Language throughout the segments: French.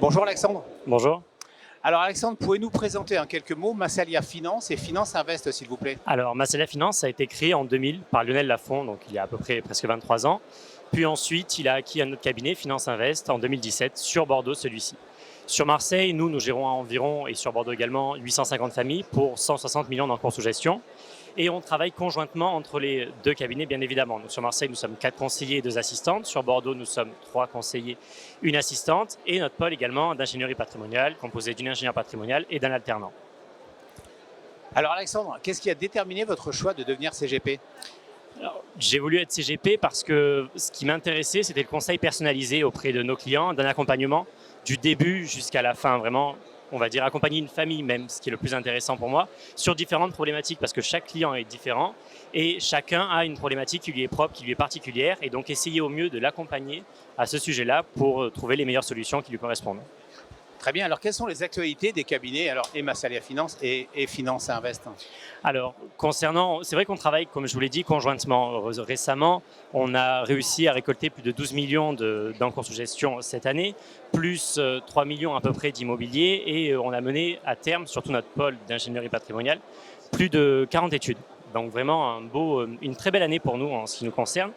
Bonjour Alexandre. Bonjour. Alors Alexandre, pouvez-nous présenter en quelques mots Massalia Finance et Finance Invest s'il vous plaît? Alors, Massalia Finance a été créé en 2000 par Lionel Lafont, donc il y a à peu près presque 23 ans. Puis ensuite, il a acquis un autre cabinet, Finance Invest, en 2017, sur Bordeaux celui-ci. Sur Marseille, nous gérons environ, et sur Bordeaux également, 850 familles pour 160 millions d'encours sous gestion. Et on travaille conjointement entre les deux cabinets, bien évidemment. Donc sur Marseille, nous sommes 4 conseillers et 2 assistantes. Sur Bordeaux, nous sommes 3 conseillers, une assistante. Et notre pôle également d'ingénierie patrimoniale, composé d'une ingénieure patrimoniale et d'un alternant. Alors Alexandre, qu'est-ce qui a déterminé votre choix de devenir CGP? Alors, j'ai voulu être CGP parce que ce qui m'intéressait, c'était le conseil personnalisé auprès de nos clients, d'un accompagnement du début jusqu'à la fin, vraiment, on va dire accompagner une famille même, ce qui est le plus intéressant pour moi, sur différentes problématiques parce que chaque client est différent et chacun a une problématique qui lui est propre, qui lui est particulière et donc essayer au mieux de l'accompagner à ce sujet-là pour trouver les meilleures solutions qui lui correspondent. Très bien, alors quelles sont les actualités des cabinets et Massalia Finance et Finance Invest? Alors, c'est vrai qu'on travaille, comme je vous l'ai dit, conjointement. Récemment, on a réussi à récolter plus de 12 millions d'encours sous gestion cette année, plus 3 millions à peu près d'immobilier et on a mené à terme, surtout notre pôle d'ingénierie patrimoniale, plus de 40 études. Donc vraiment une très belle année pour nous en ce qui nous concerne.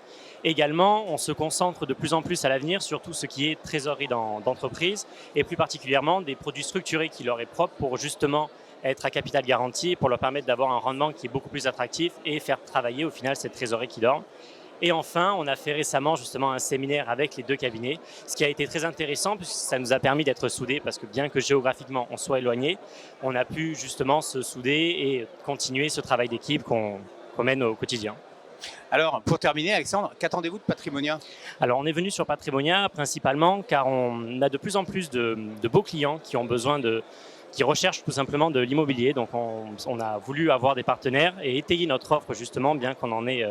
Également, on se concentre de plus en plus à l'avenir sur tout ce qui est trésorerie d'entreprise et plus particulièrement des produits structurés qui leur est propre pour justement être à capital garanti pour leur permettre d'avoir un rendement qui est beaucoup plus attractif et faire travailler au final cette trésorerie qui dort. Et enfin, on a fait récemment justement un séminaire avec les deux cabinets, ce qui a été très intéressant puisque ça nous a permis d'être soudés parce que bien que géographiquement on soit éloignés, on a pu justement se souder et continuer ce travail d'équipe qu'on mène au quotidien. Alors pour terminer Alexandre, qu'attendez-vous de Patrimonia? Alors on est venu sur Patrimonia principalement car on a de plus en plus de beaux clients qui ont besoin qui recherchent tout simplement de l'immobilier. Donc on a voulu avoir des partenaires et étayer notre offre justement, bien qu'on en ait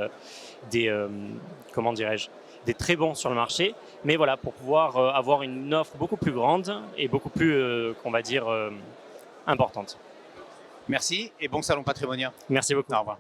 comment dirais-je, des très bons sur le marché. Mais voilà, pour pouvoir avoir une offre beaucoup plus grande et beaucoup plus, qu'on va dire, importante. Merci et bon salon Patrimonia. Merci beaucoup. Au revoir.